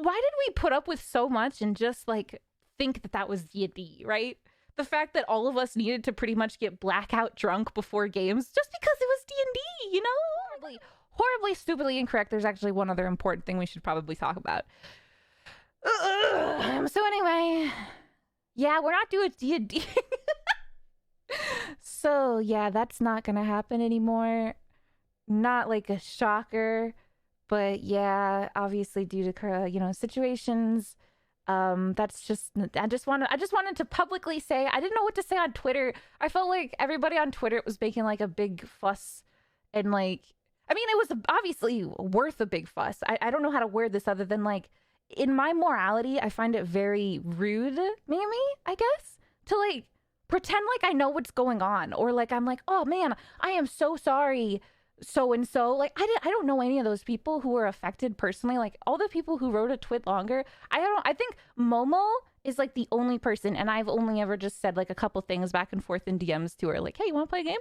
why did we put up with so much and just like think that that was D&D, right? The fact that all of us needed to pretty much get blackout drunk before games just because it was D&D, you know? Horribly, stupidly incorrect. There's actually one other important thing we should probably talk about. So anyway, yeah, we're not doing D&D. So yeah, that's not gonna happen anymore. Not like a shocker, but yeah, obviously due to situations. That's just I just wanted to publicly say I didn't know what to say on Twitter. I felt like everybody on Twitter was making like a big fuss, and like I mean it was obviously worth a big fuss. I don't know how to word this other than like in my morality, I find it very rude, maybe, I guess, to like pretend like I know what's going on, or like I'm like, oh man, I am so sorry, so and so. Like I don't know any of those people who were affected personally. Like all the people who wrote a tweet longer, I think Momo is like the only person, and I've only ever just said like a couple things back and forth in DMs to her, like, hey, you want to play a game?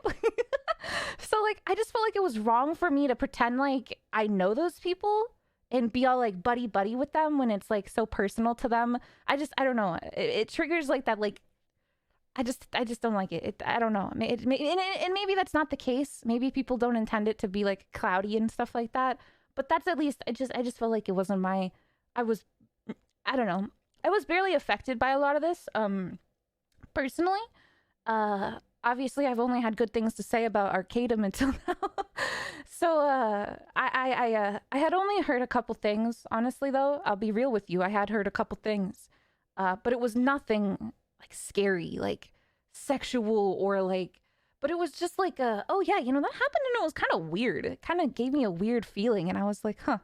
So like I just felt like it was wrong for me to pretend like I know those people and be all like buddy with them when it's like so personal to them. I don't know. It triggers like that. Like I just don't like it. I don't know. And maybe that's not the case. Maybe people don't intend it to be like cloudy and stuff like that. But that's at least I just felt like it wasn't my. I don't know. I was barely affected by a lot of this. Personally. Obviously, I've only had good things to say about Arcadum until now. So I had only heard a couple things. Honestly, though, I'll be real with you. I had heard a couple things, but it was nothing like scary, like sexual or like. But it was just like, oh yeah, that happened, and it was kind of weird. It kind of gave me a weird feeling, and I was like, huh,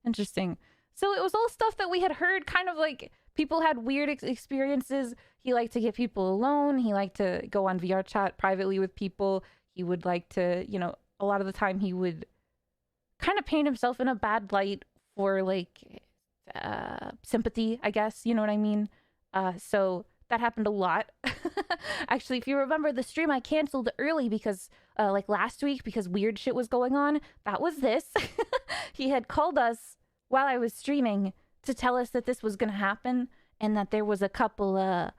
interesting. So it was all stuff that we had heard, kind of like people had weird experiences. He liked to get people alone. He liked to go on VR chat privately with people. He would like to, a lot of the time he would kind of paint himself in a bad light for like sympathy, I guess. You know what I mean? So that happened a lot. Actually, if you remember the stream I canceled early because like last week because weird shit was going on, that was this. He had called us while I was streaming to tell us that this was going to happen and that there was a couple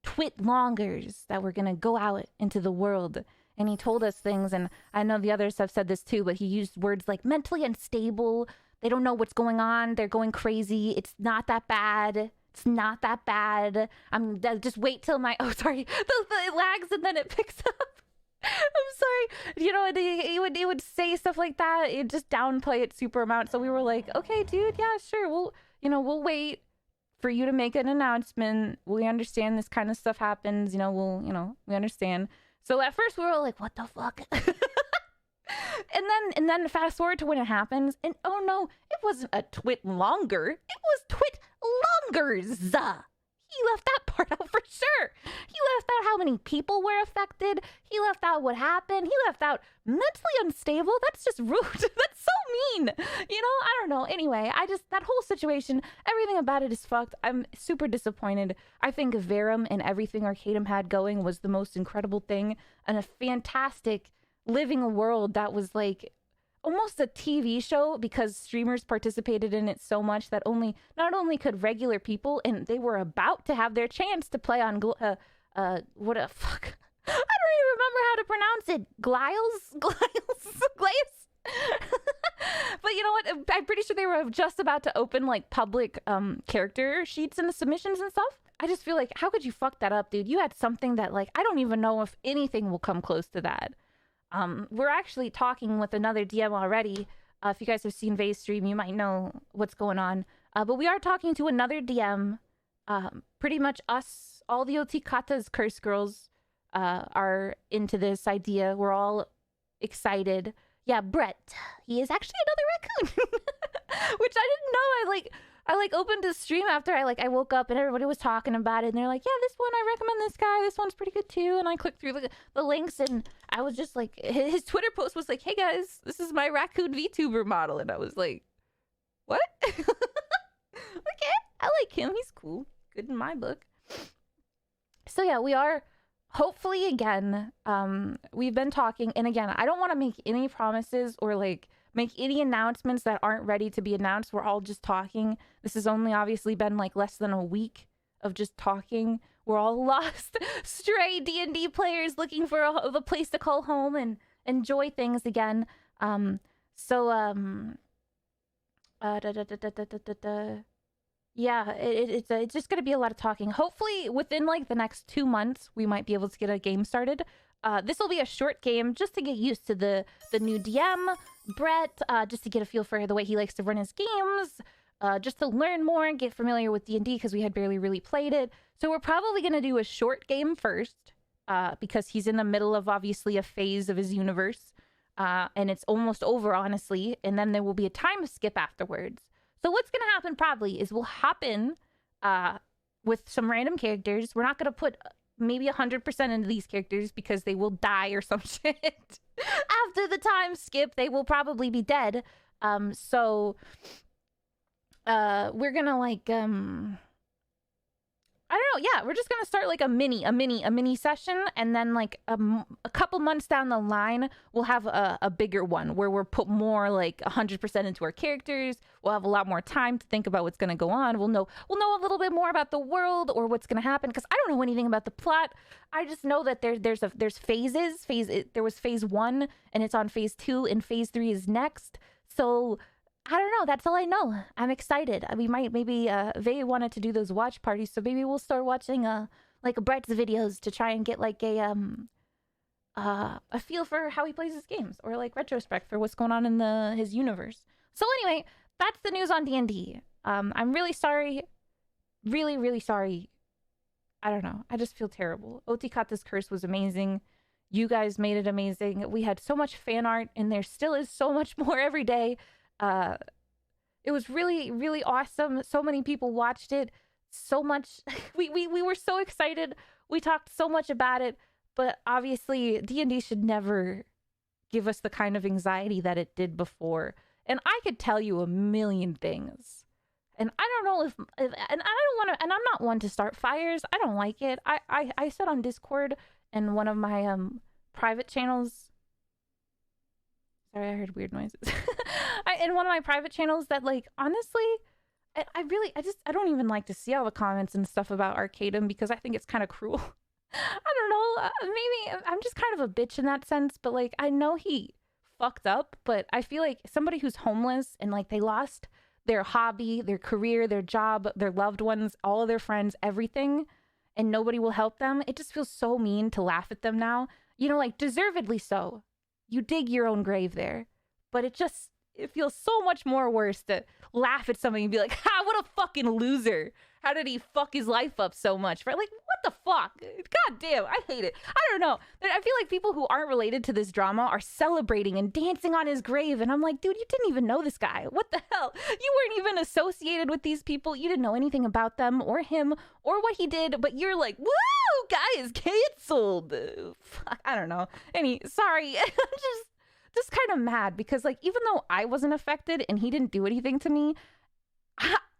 twit longers that were going to go out into the world. And he told us things, and I know the others have said this too, but he used words like mentally unstable. They don't know what's going on. They're going crazy. It's not that bad. It's not that bad. Just wait till my, oh, sorry. It lags and then it picks up. I'm sorry. He would say stuff like that. He'd just downplay it super amount. So we were like, okay, dude, yeah, sure. We'll wait for you to make an announcement. We understand this kind of stuff happens. We understand. So at first we were like, what the fuck? and then fast forward to when it happens, and oh no, it wasn't a twit longer. It was twit longers. He left that part out for sure. He left out how many people were affected. He left out what happened. He left out mentally unstable. That's just rude. That's so mean. I don't know. Anyway, that whole situation, everything about it is fucked. I'm super disappointed. I think Verum and everything Arcadum had going was the most incredible thing, and a fantastic living a world that was like almost a TV show because streamers participated in it so much that not only could regular people, and they were about to have their chance to play on what a fuck. I don't even remember how to pronounce it. Glaze. But you know what? I'm pretty sure they were just about to open like public character sheets in the submissions and stuff. I just feel like, how could you fuck that up, dude? You had something that like I don't even know if anything will come close to that. We're actually talking with another DM already. If you guys have seen Vay's stream, you might know what's going on. But we are talking to another DM. Pretty much us, all the Otikata's curse girls, are into this idea. We're all excited. Yeah, Brett. He is actually another raccoon, which I didn't know. I opened a stream after I woke up and everybody was talking about it, and they're like, yeah, this one, I recommend this guy, this one's pretty good too. And I clicked through the links, and I was just like, his Twitter post was like, hey guys, this is my raccoon VTuber model. And I was like, what? Okay, I like him, he's cool, good in my book. So yeah, we are hopefully again, we've been talking, and again, I don't want to make any promises or like make any announcements that aren't ready to be announced. We're all just talking. This has only obviously been like less than a week of just talking. We're all lost, stray D&D players looking for a place to call home and enjoy things again. Yeah, it's just gonna be a lot of talking. Hopefully, within like the next 2 months, we might be able to get a game started. This will be a short game just to get used to the new DM, Brett, just to get a feel for the way he likes to run his games, just to learn more and get familiar with D&D because we had barely really played it. So we're probably gonna do a short game first, because he's in the middle of obviously a phase of his universe, and it's almost over, honestly. And then there will be a time skip afterwards. So what's going to happen probably is we'll hop in with some random characters. We're not going to put maybe 100% into these characters because they will die or some shit. After the time skip, they will probably be dead. So we're going to like... I don't know. Yeah, we're just going to start like a mini session. And then like a couple months down the line, we'll have a bigger one where we'll put more like 100% into our characters. We'll have a lot more time to think about what's going to go on. We'll know a little bit more about the world or what's going to happen. Because I don't know anything about the plot. I just know that there's phases. There was phase 1 and it's on phase 2 and phase 3 is next. So... I don't know. That's all I know. I'm excited. We might maybe Vey wanted to do those watch parties, so maybe we'll start watching like Brett's videos to try and get like a feel for how he plays his games, or like retrospect for what's going on in his universe. So anyway, that's the news on D&D. I'm really sorry. Really, really sorry. I don't know. I just feel terrible. Otikata's curse was amazing. You guys made it amazing. We had so much fan art, and there still is so much more every day. It was really, really awesome. So many people watched it. So much. We were so excited. We talked so much about it. But obviously, D&D should never give us the kind of anxiety that it did before. And I could tell you a million things. And I don't know if and I don't want to. And I'm not one to start fires. I don't like it. I said on Discord and one of my private channels. Sorry, I heard weird noises. In one of my private channels that, like, honestly, I don't even like to see all the comments and stuff about Arcadum because I think it's kind of cruel. I don't know. Maybe I'm just kind of a bitch in that sense, but, like, I know he fucked up, but I feel like somebody who's homeless and, like, they lost their hobby, their career, their job, their loved ones, all of their friends, everything, and nobody will help them. It just feels so mean to laugh at them now. You know, like, deservedly so. You dig your own grave there, but it feels so much more worse to laugh at somebody and be like, ha, what a fucking loser. How did he fuck his life up so much? Right? Like, what the fuck? God damn, I hate it. I don't know. I feel like people who aren't related to this drama are celebrating and dancing on his grave. And I'm like, dude, you didn't even know this guy. What the hell? You weren't even associated with these people. You didn't know anything about them or him or what he did. But you're like, woo, guy is canceled. Fuck, I don't know. Sorry. I'm just kind of mad because, like, even though I wasn't affected and he didn't do anything to me,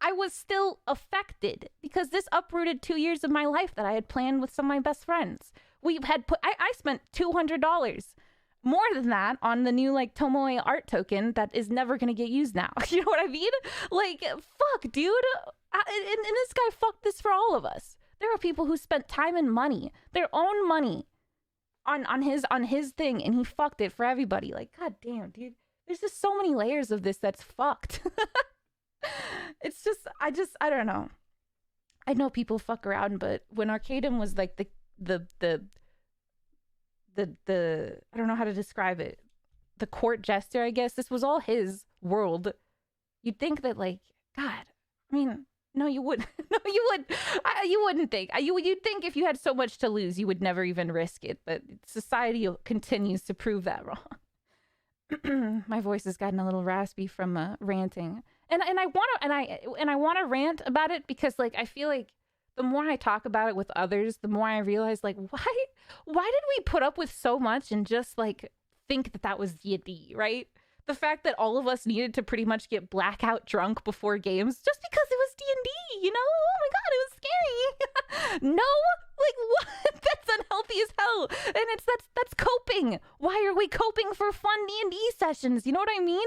I was still affected because this uprooted 2 years of my life that I had planned with some of my best friends. I spent $200 more than that on the new, like, Tomoe art token that is never going to get used now. You know what I mean? Like, fuck, dude. And this guy fucked this for all of us. There are people who spent time and money, their own money, on his thing, and he fucked it for everybody. Like, god damn, dude. There's just so many layers of this that's fucked. It's just, I don't know. I know people fuck around, but when Arcadum was like the I don't know how to describe it. The court jester, I guess. This was all his world. You'd think that, like, God, I mean, no, you wouldn't. No, you would. You wouldn't think. You'd think if you had so much to lose, you would never even risk it. But society continues to prove that wrong. My voice has gotten a little raspy from ranting, and I want to rant about it because, like, I feel like the more I talk about it with others, the more I realize, like, why did we put up with so much and just, like, think that was D&D, right? The fact that all of us needed to pretty much get blackout drunk before games just because it was D&D, you know? Oh my god, it was scary. No, like, what? That's unhealthy as hell. And that's coping. Why are we coping for fun D&D sessions? You know what I mean?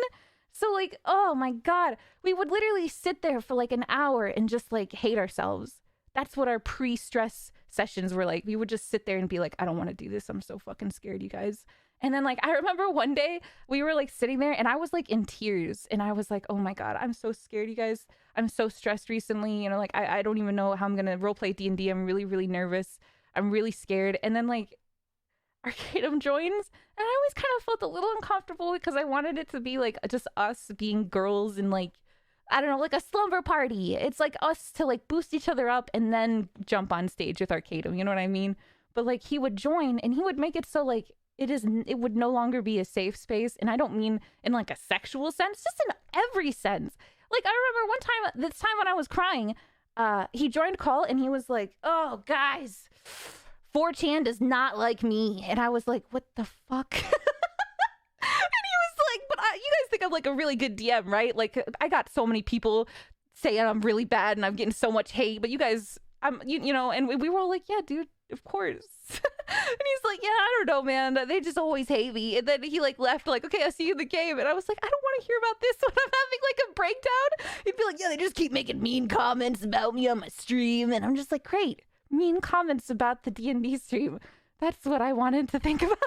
So like, oh my God, we would literally sit there for like an hour and just like hate ourselves. That's what our pre-stress sessions were like. We would just sit there and be like, I don't want to do this. I'm so fucking scared, you guys. And then like, I remember one day we were like sitting there and I was like in tears and I was like, oh my God, I'm so scared, you guys. I'm so stressed recently. You know, like I don't even know how I'm going to roleplay D&D. I'm really, really nervous. I'm really scared. And then like Arcadum joins and I always kind of felt a little uncomfortable because I wanted it to be like just us being girls and like, I don't know, like a slumber party. It's like us to like boost each other up and then jump on stage with Arcadum. You know what I mean? But like he would join and he would make it so like it would no longer be a safe space. And I don't mean in like a sexual sense, just in every sense. Like I remember one time, this time when I was crying, he joined call and he was like, oh guys, 4chan does not like me. And I was like, what the fuck? And he was like, but you guys think I'm like a really good DM, right? Like I got so many people saying I'm really bad and I'm getting so much hate, but you guys, you know, and we were all like, yeah, dude, of course. And he's like, yeah, I don't know, man. They just always hate me. And then he like left like, okay, I'll see you in the game. And I was like, I don't want to hear about this when I'm having like a breakdown. He'd be like, yeah, they just keep making mean comments about me on my stream. And I'm just like, great. Mean comments about the D&D stream. That's what I wanted to think about.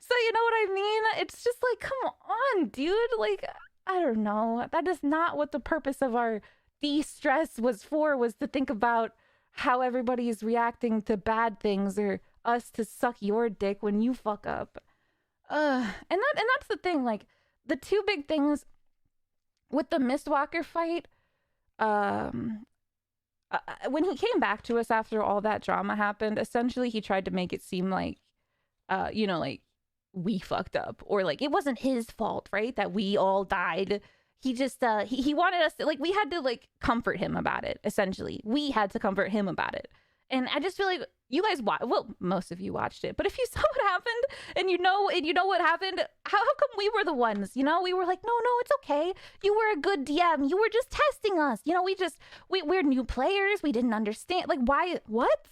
So you know what I mean? It's just like, come on, dude. Like, I don't know. That is not what the purpose of our de-stress was for, was to think about how everybody is reacting to bad things or us to suck your dick when you fuck up. And that's the thing. Like, the two big things with the Mistwalker fight, when he came back to us after all that drama happened, essentially he tried to make it seem like, you know, like we fucked up or like it wasn't his fault, right? That we all died. He just, he wanted us to, like, we had to like comfort him about it. Essentially, we had to comfort him about it. And I just feel like you guys well, most of you watched it, but if you saw what happened and you know what happened, how come we were the ones, you know, we were like, no, it's okay. You were a good DM. You were just testing us. You know, we're new players. We didn't understand. Like, why, what?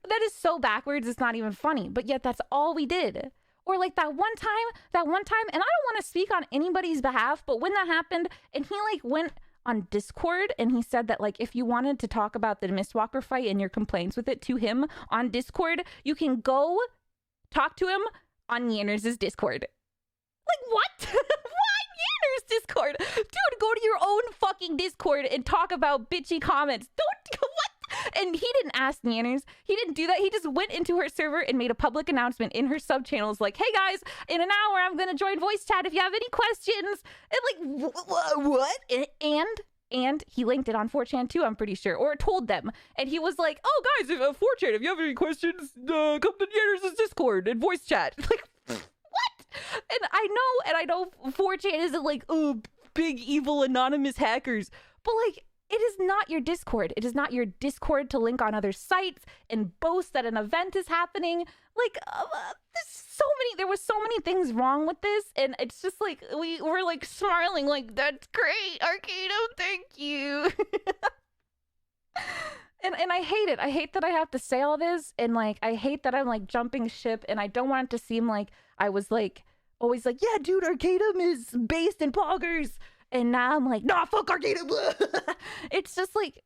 That is so backwards. It's not even funny, but yet that's all we did. Or like that one time, and I don't want to speak on anybody's behalf, but when that happened and he like went on Discord and he said that like if you wanted to talk about the Mistwalker fight and your complaints with it to him on Discord, you can go talk to him on Yanners' Discord. Like, what? Why Yanners' Discord? Dude, go to your own fucking Discord and talk about bitchy comments. Don't, what? And he didn't ask Yanners. He didn't do that. He just went into her server and made a public announcement in her sub channels like, hey guys, in an hour I'm going to join voice chat if you have any questions. And like, what? And he linked it on 4chan too, I'm pretty sure, or told them. And he was like, oh guys, if 4chan, if you have any questions, come to Yanners' Discord and voice chat. Like, what? And I know 4chan isn't like, oh, big evil anonymous hackers, but like, it is not your Discord. It is not your Discord to link on other sites and boast that an event is happening. Like, there was so many things wrong with this, and it's just like we were like smiling, like that's great, Arcadum, thank you. and I hate it. I hate that I have to say all this, and like I hate that I'm like jumping ship, and I don't want it to seem like I was like always like, yeah, dude, Arcadum is based in poggers. And now I'm like, nah, fuck Arcadum. It's just like,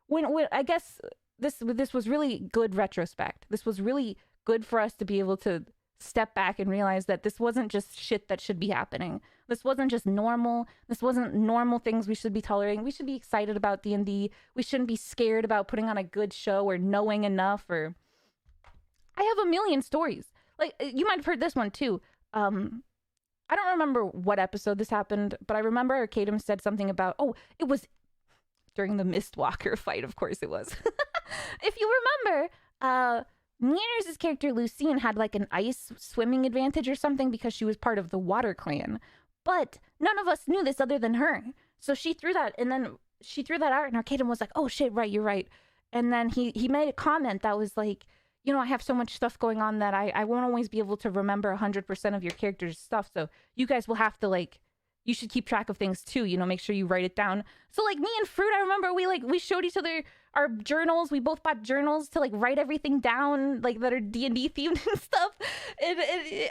when I guess this was really good retrospect. This was really good for us to be able to step back and realize that this wasn't just shit that should be happening. This wasn't just normal. This wasn't normal things we should be tolerating. We should be excited about D&D. We shouldn't be scared about putting on a good show or knowing enough. Or I have a million stories. Like, you might have heard this one too. I don't remember what episode this happened, but I remember Arcadum said something about, it was during the Mistwalker fight, of course it was. If you remember, Yanners' character Lucine had like an ice swimming advantage or something because she was part of the Water Clan. But none of us knew this other than her. So she threw that, and then she threw that out, and Arcadum was like, oh shit, right, you're right. And then he made a comment that was like, you know, I have so much stuff going on that I won't always be able to remember 100% of your character's stuff. So you guys will have to like, you should keep track of things too, you know, make sure you write it down. So like me and Fruit, I remember we showed each other our journals. We both bought journals to like write everything down, like that are D&D themed and stuff. And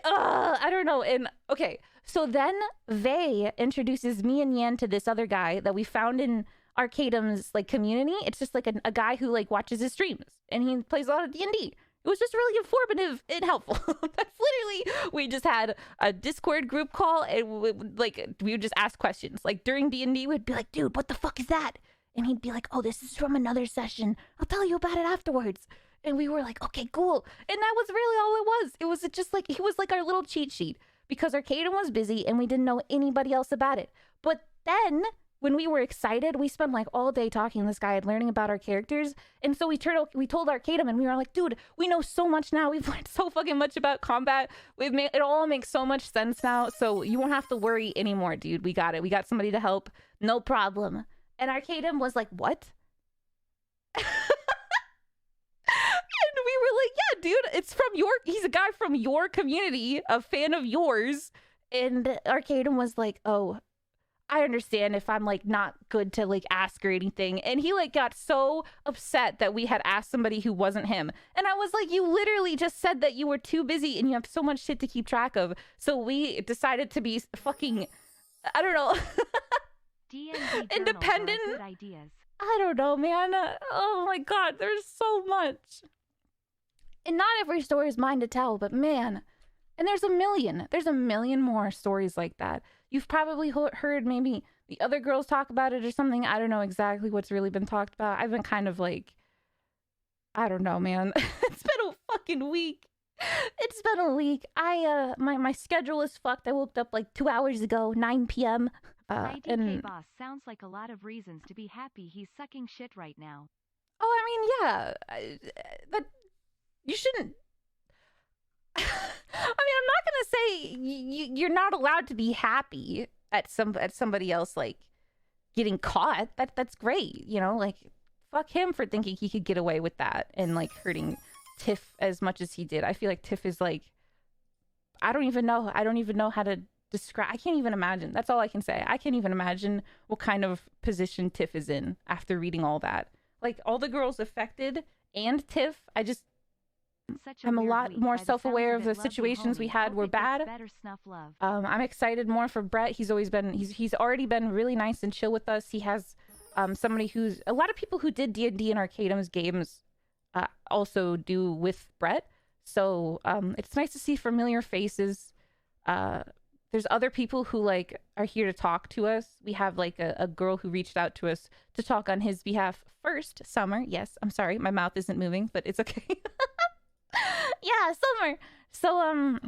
I don't know. And okay, so then Vey introduces me and Yan to this other guy that we found in Arcadum's like community. It's just like a guy who like watches his streams and he plays a lot of D&D. It was just really informative and helpful. That's literally, we just had a Discord group call and we would just ask questions. Like during D&D, we'd be like, dude, what the fuck is that? And he'd be like, oh, this is from another session. I'll tell you about it afterwards. And we were like, okay, cool. And that was really all it was. It was just like, he was like our little cheat sheet because Arcadum was busy and we didn't know anybody else about it. But then when we were excited, we spent like all day talking to this guy and learning about our characters. And so we told Arcadum and we were like, dude, we know so much now. We've learned so fucking much about combat. It all makes so much sense now. So you won't have to worry anymore, dude. We got it. We got somebody to help. No problem. And Arcadum was like, what? And we were like, yeah, dude, it's from he's a guy from your community, a fan of yours. And Arcadum was like, oh, I understand if I'm like not good to like ask or anything. And he like got so upset that we had asked somebody who wasn't him. And I was like, you literally just said that you were too busy and you have so much shit to keep track of. So we decided to be fucking, I don't know, independent. Good ideas. I don't know, man. Oh my God, there's so much. And not every story is mine to tell, but man, and there's a million more stories like that. You've probably heard maybe the other girls talk about it or something. I don't know exactly what's really been talked about. I've been kind of like, I don't know, man. It's been a fucking week. It's been a week. My schedule is fucked. I woke up like 2 hours ago, 9 p.m. IDK boss sounds like a lot of reasons to be happy he's sucking shit right now. Oh, I mean, yeah. But you shouldn't. I mean, I'm not gonna say you're not allowed to be happy at somebody else like getting caught. That's great, you know. Like, fuck him for thinking he could get away with that and like hurting Tiff as much as he did. I feel like Tiff is like, I don't even know how to describe. I can't even imagine. That's all I can say. I can't even imagine what kind of position Tiff is in after reading all that. Like all the girls affected and Tiff. I'm a lot more self-aware of the situations we had were bad. I'm excited more for Brett. He's already been really nice and chill with us. He has somebody who's a lot of people who did D&D and Arcadum's games also do with Brett. So it's nice to see familiar faces. There's other people who like are here to talk to us. We have like a girl who reached out to us to talk on his behalf first. Summer, yes, I'm sorry, my mouth isn't moving, but it's okay. Yeah, Summer. So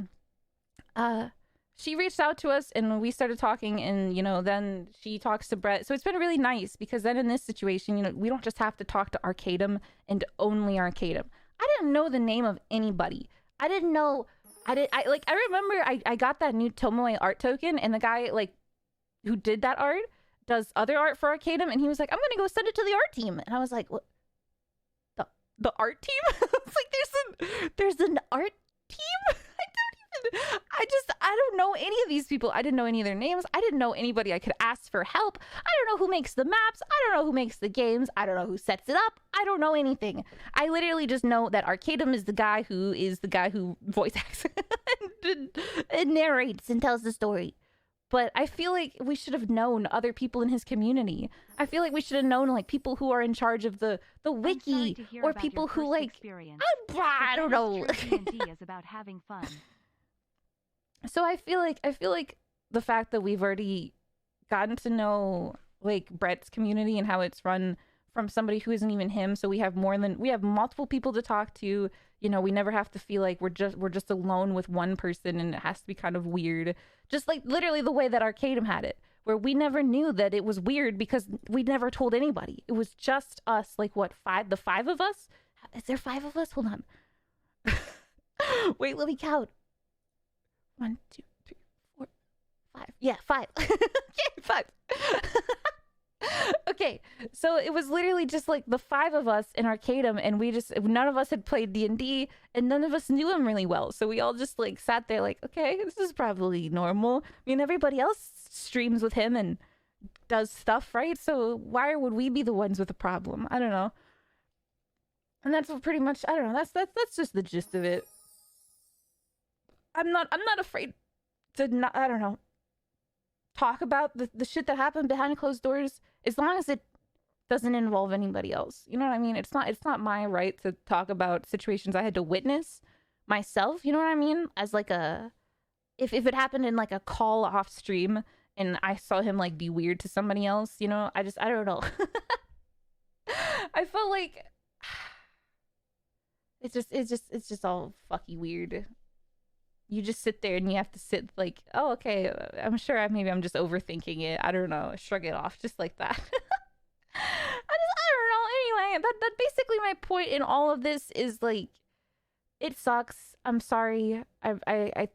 she reached out to us and we started talking, and you know, then she talks to Brett. So it's been really nice because then in this situation, you know, we don't just have to talk to Arcadum and only Arcadum. I didn't know the name of anybody. I remember I got that new Tomoe art token, and the guy like who did that art does other art for Arcadum, and he was like, I'm gonna go send it to the art team. And I was like, what? The art team? It's like there's an art team? I don't know any of these people. I didn't know any of their names. I didn't know anybody I could ask for help. I don't know who makes the maps. I don't know who makes the games. I don't know who sets it up. I don't know anything. I literally just know that Arcadum is the guy who voice acts and narrates and tells the story. But I feel like we should have known other people in his community. I feel like we should have known like people who are in charge of the wiki, or people who like I don't know. D&D is about having fun. So I feel like the fact that we've already gotten to know like Brett's community and how it's run from somebody who isn't even him, so we have multiple people to talk to. You know, we never have to feel like we're just alone with one person and it has to be kind of weird. Just like literally the way that Arcadum had it, where we never knew that it was weird because we never told anybody. It was just us, like what, the five of us? Is there 5 of us? Hold on. Wait, let me count. 1, 2, 3, 4, 5. Yeah, 5. Okay, 5. Okay, so it was literally just like the 5 of us in Arcadum, and none of us had played D&D, and none of us knew him really well. So we all just like sat there like, okay, this is probably normal. I mean, everybody else streams with him and does stuff, right? So why would we be the ones with a problem? I don't know. And that's what pretty much, I don't know, that's just the gist of it. I'm not afraid to not, I don't know, talk about the shit that happened behind closed doors as long as it doesn't involve anybody else. You know what I mean? It's not my right to talk about situations I had to witness myself, you know what I mean? As like a if it happened in like a call off stream and I saw him like be weird to somebody else, you know, I don't know. I felt like it's just all fucky weird. You just sit there and you have to sit like, oh, okay, I'm sure maybe I'm just overthinking it. I don't know. Shrug it off just like that. I don't know. Anyway, that basically my point in all of this is like, it sucks. I'm sorry. I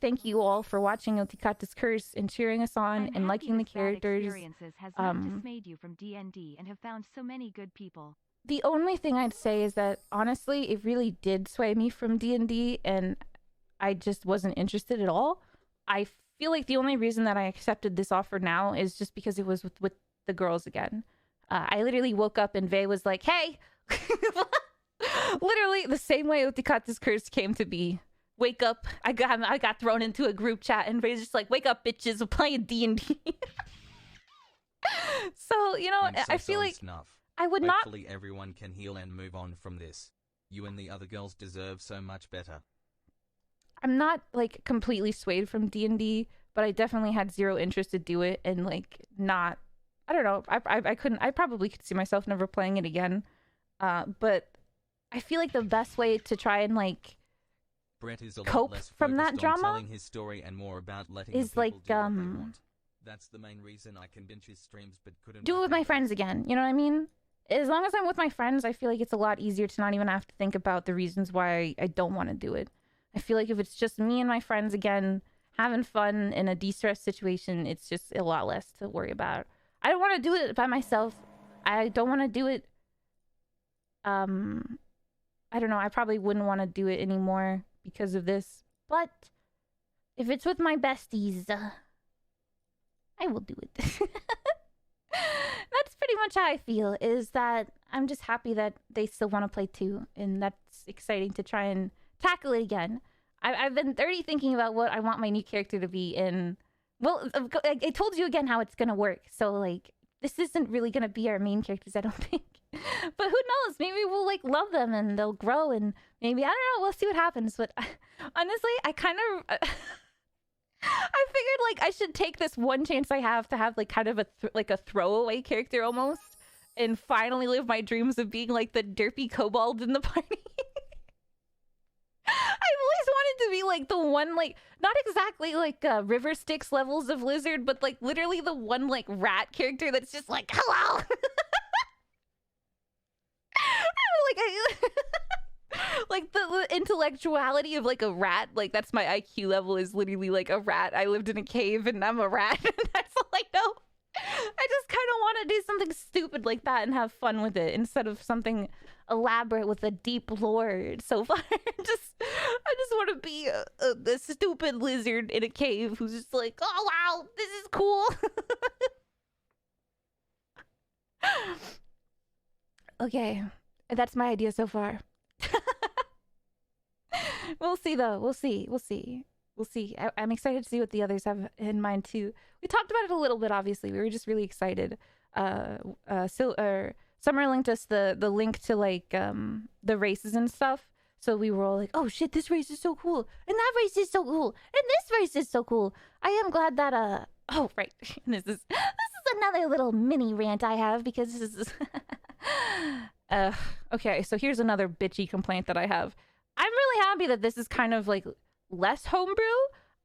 thank you all for watching Otikata's Curse and cheering us on I'm and happy liking the this bad characters. experiences has not dismayed you from D&D and have found so many good people. The only thing I'd say is that honestly, it really did sway me from D&D, and I just wasn't interested at all. I feel like the only reason that I accepted this offer now is just because it was with the girls again. I literally woke up and Vey was like, "Hey," literally the same way Utikata's Curse came to be. Wake up! I got thrown into a group chat and Vey's just like, "Wake up, bitches! We're playing D&D." So you know, I feel like Snuff. I would not. Hopefully everyone can heal and move on from this. You and the other girls deserve so much better. I'm not like completely swayed from D&D, but I definitely had zero interest to do it, and like not. I don't know. I couldn't. I probably could see myself never playing it again. But I feel like the best way to try and like Brett is a cope lot less from that focused on drama telling his story and more about letting is the people like do what they want. That's the main reason I can binge his streams but couldn't do it with my attend friends them. again. You know what I mean? As long as I'm with my friends, I feel like it's a lot easier to not even have to think about the reasons why I don't want to do it. I feel like if it's just me and my friends again, having fun in a de-stress situation, it's just a lot less to worry about. I don't want to do it by myself. I don't want to do it. I don't know. I probably wouldn't want to do it anymore because of this. But if it's with my besties, I will do it. That's pretty much how I feel, is that I'm just happy that they still want to play too, and that's exciting to try and tackle it again. I've been already thinking about what I want my new character to be in. Well, I told you again how it's gonna work, so like this isn't really gonna be our main characters, I don't think. But who knows? Maybe we'll like love them and they'll grow, and maybe I don't know. We'll see what happens. But honestly, I kind of. I figured like I should take this one chance I have to have like kind of a throwaway character almost, and finally live my dreams of being like the derpy kobold in the party. I've always wanted to be like the one, like not exactly like River Styx levels of lizard, but like literally the one like rat character that's just like hello. Like like the intellectuality of like a rat, like that's my IQ level, is literally like a rat. I lived in a cave and I'm a rat. And that's all I know. I just kind of want to do something stupid like that and have fun with it instead of something elaborate with a deep lore so far. I just want to be a stupid lizard in a cave who's just like, oh wow, this is cool. Okay, that's my idea so far. We'll see though. We'll see. I'm excited to see what the others have in mind too. We talked about it a little bit. Obviously, we were just really excited. Summer linked us the link to like the races and stuff. So we were all like, oh shit, this race is so cool, and that race is so cool, and this race is so cool. I am glad that oh right, this is another little mini rant I have, because this is okay, so here's another bitchy complaint that I have. I'm really happy that this is kind of like less homebrew.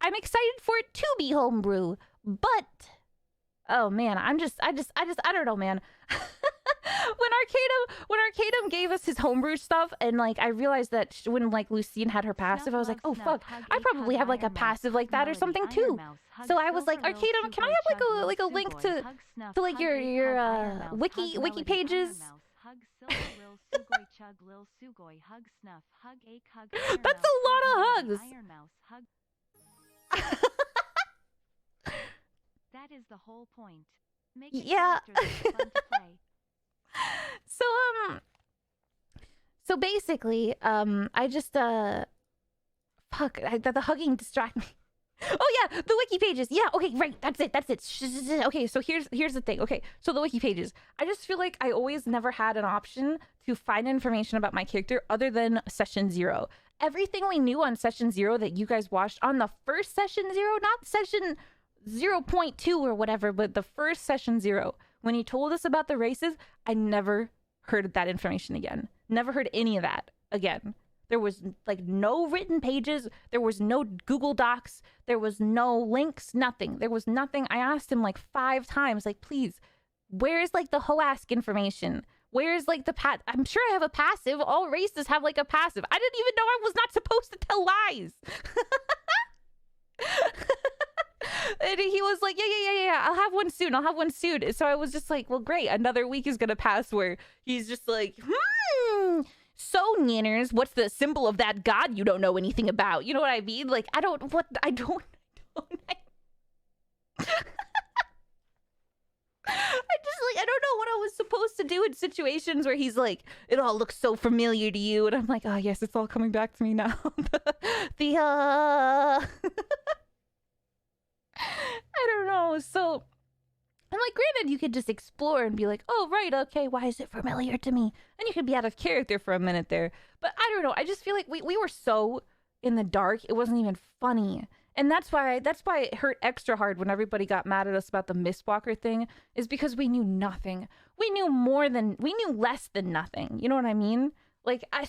I'm excited for it to be homebrew, but oh man, I don't know, man. when Arcadum gave us his homebrew stuff, and like I realized that when like Lucine had her passive, I was like, oh fuck, I probably have like a passive like that or something too. So I was like, Arcadum, can I have like a link to like your wiki pages? That's a lot of hugs. That is the whole point. Make Yeah. it fun to play. So So basically, I just the hugging distract me. Oh yeah, the wiki pages. Yeah, okay, right. That's it. Okay, so here's the thing. Okay, so the wiki pages. I just feel like I always never had an option to find information about my character other than session 0. Everything we knew on session 0 that you guys watched on the first session 0, not session 0.2 or whatever, but the first session 0, when he told us about the races, I never heard that information again. Never heard any of that again. There was like no written pages. There was no Google Docs. There was no links, nothing. There was nothing. I asked him like 5 times, like, please, where's like the HOASK information? Where's like the I'm sure I have a passive. All races have like a passive. I didn't even know I was not supposed to tell lies. And he was like, yeah, I'll have one soon. So I was just like, well, great. Another week is going to pass where he's just like, so Ninners, what's the symbol of that god you don't know anything about? You know what I mean? Like, I don't. I just like, I don't know what I was supposed to do in situations where he's like, it all looks so familiar to you. And I'm like, oh yes, it's all coming back to me now. I don't know. So I'm like, granted, you could just explore and be like, oh, right, okay, why is it familiar to me? And you could be out of character for a minute there. But I don't know. I just feel like we were so in the dark, it wasn't even funny. And that's why it hurt extra hard when everybody got mad at us about the Mistwalker thing, is because we knew nothing. We knew less than nothing. You know what I mean? Like, we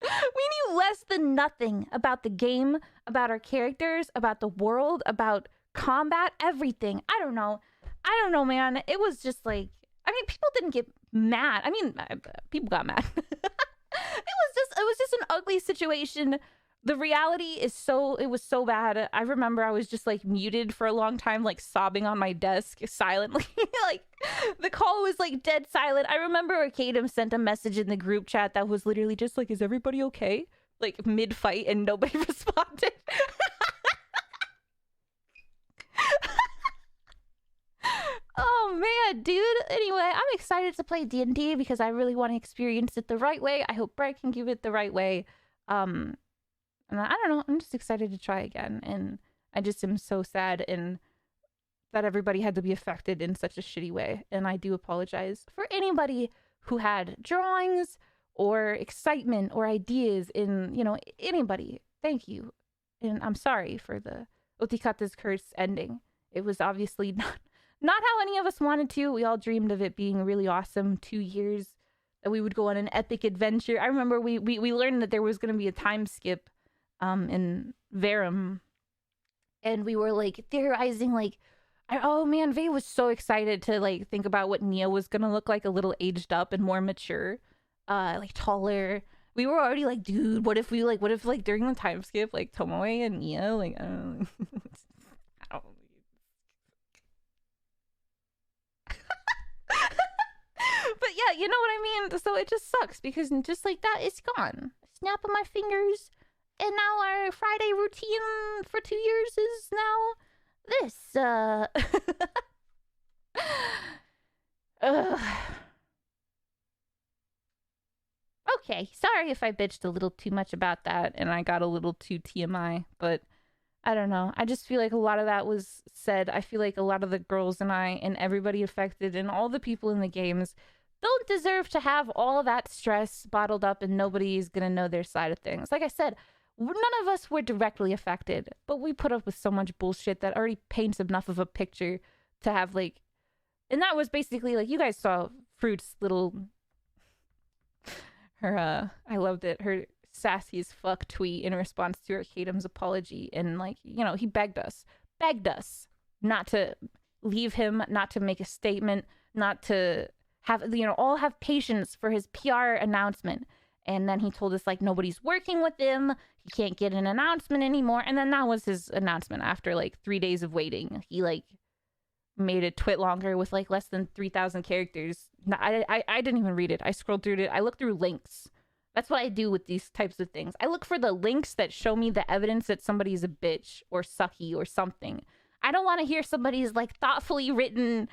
knew less than nothing about the game, about our characters, about the world, about combat, everything. I don't know, man. It was just like, I mean, people didn't get mad. I mean, people got mad. It was just an ugly situation. The reality is it was so bad. I remember I was just like muted for a long time, like sobbing on my desk silently. Like the call was like dead silent. I remember Arcadum sent a message in the group chat that was literally just like, is everybody okay? Like mid fight, and nobody responded. Oh man, dude. Anyway, I'm excited to play D&D because I really want to experience it the right way. I hope Brett can give it the right way. And I don't know, I'm just excited to try again. And I just am so sad that everybody had to be affected in such a shitty way. And I do apologize for anybody who had drawings or excitement or ideas in, anybody. Thank you. And I'm sorry for the Otikata's Curse ending. It was obviously not how any of us wanted to. We all dreamed of it being really awesome. 2 years that we would go on an epic adventure. I remember we learned that there was going to be a time skip in Verum, and we were like theorizing, like, oh man, Vay was so excited to like think about what Nia was going to look like, a little aged up and more mature, like taller. We were already like, dude, what if during the time skip, like Tomoe and Nia, like, I don't know. But yeah, you know what I mean? So it just sucks because just like that, it's gone. Snap of my fingers. And now our Friday routine for 2 years is now this. Okay, sorry if I bitched a little too much about that and I got a little too TMI, but I don't know. I just feel like a lot of that was said. I feel like a lot of the girls and I and everybody affected and all the people in the games don't deserve to have all that stress bottled up and nobody's gonna know their side of things. Like I said, none of us were directly affected, but we put up with so much bullshit that already paints enough of a picture to have like, and that was basically like, you guys saw Fruit's little, I loved it, her sassy as fuck tweet in response to Arcadum's apology, and like, he begged us not to leave him, not to make a statement, not to have, all have patience for his PR announcement. And then he told us like nobody's working with him, he can't get an announcement anymore. And then that was his announcement after like 3 days of waiting. He like made a twit longer with like less than 3,000 characters. I didn't even read it. I scrolled through it. I looked through links. That's what I do with these types of things. I look for the links that show me the evidence that somebody's a bitch or sucky or something. I don't want to hear somebody's like thoughtfully written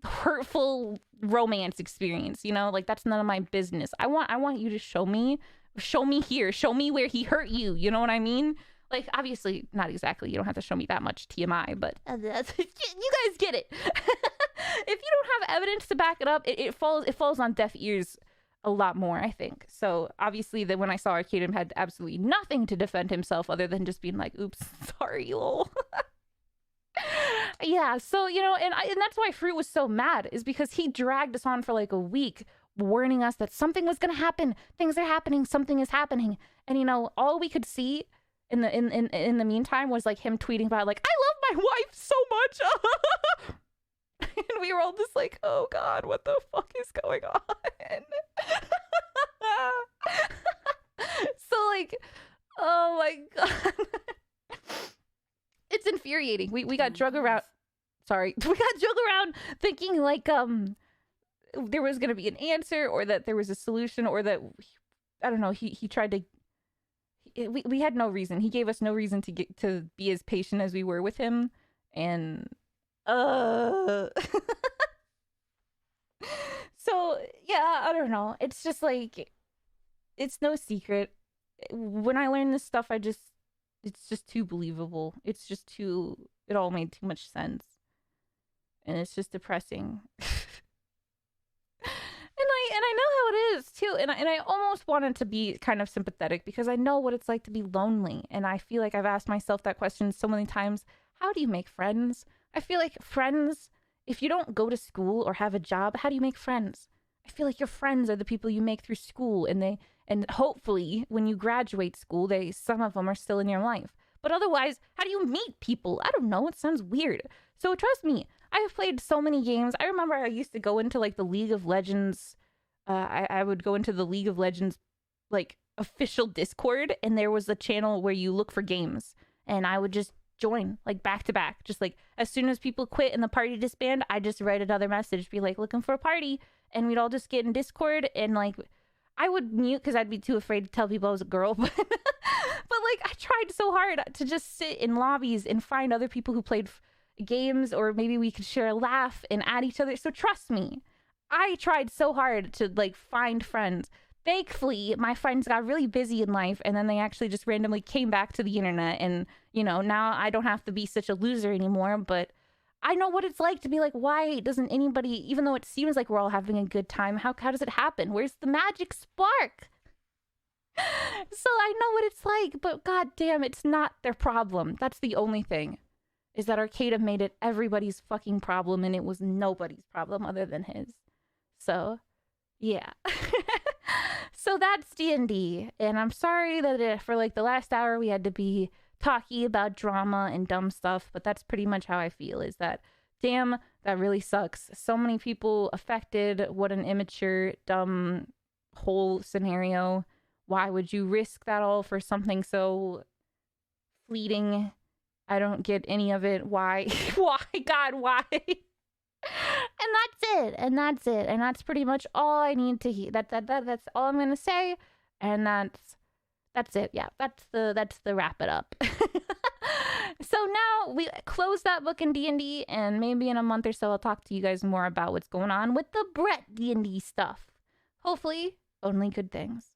hurtful romance experience, you know? Like, that's none of my business. I want you to show me here, show me where he hurt you, you know what I mean? Like, obviously, not exactly, you don't have to show me that much TMI, but you guys get it. If you don't have evidence to back it up, it falls on deaf ears a lot more, I think. So obviously that when I saw Arcadum had absolutely nothing to defend himself other than just being like, oops, sorry, lol. Yeah, so, you know, and that's why Fruit was so mad, is because he dragged us on for like a week, warning us that something was gonna happen, things are happening, something is happening. And, you know, all we could see in the meantime was like him tweeting about like, I love my wife so much. And we were all just like, oh God, what the fuck is going on? So like, oh my God. It's infuriating. We got drug around. Sorry. We got drug around thinking like there was gonna be an answer, or that there was a solution, or that I don't know, he tried to we had no reason. He gave us no reason to be as patient as we were with him. And so yeah, I don't know. It's just like, it's no secret. When I learned this stuff, it's just too believable. It all made too much sense. And it's just depressing. And I know how it is too. And I almost wanted to be kind of sympathetic, because I know what it's like to be lonely. And I feel like I've asked myself that question so many times. How do you make friends? I feel like friends, if you don't go to school or have a job, how do you make friends? I feel like your friends are the people you make through school, and hopefully when you graduate school, some of them are still in your life. But otherwise, how do you meet people? I don't know. It sounds weird. So trust me, I've played so many games. I remember I used to go into like the League of Legends. I would go into the League of Legends like official Discord, and there was a channel where you look for games, and I would just join like back to back. Just like as soon as people quit and the party disband, I just write another message, be like, looking for a party, and we'd all just get in Discord. And like I would mute because I'd be too afraid to tell people I was a girl, but like I tried so hard to just sit in lobbies and find other people who played games, or maybe we could share a laugh and add each other. So trust me, I tried so hard to like find friends. Thankfully, my friends got really busy in life, and then they actually just randomly came back to the internet. And, you know, now I don't have to be such a loser anymore. But I know what it's like to be like, why doesn't anybody, even though it seems like we're all having a good time, how does it happen? Where's the magic spark? So I know what it's like, but goddamn, it's not their problem. That's the only thing, is that Arcadum made it everybody's fucking problem, and it was nobody's problem other than his. So, yeah. So that's D&D, and I'm sorry that for like the last hour we had to be talking about drama and dumb stuff, but that's pretty much how I feel, is that, damn, that really sucks. So many people affected. What an immature, dumb whole scenario. Why would you risk that all for something so fleeting? I don't get any of it. Why? Why, God, why? And that's it. And that's pretty much all I need to hear. That's all I'm gonna say. And that's it. Yeah, that's the wrap it up. So now we close that book in D&D, and maybe in a month or so I'll talk to you guys more about what's going on with the Brett D&D stuff. Hopefully, only good things.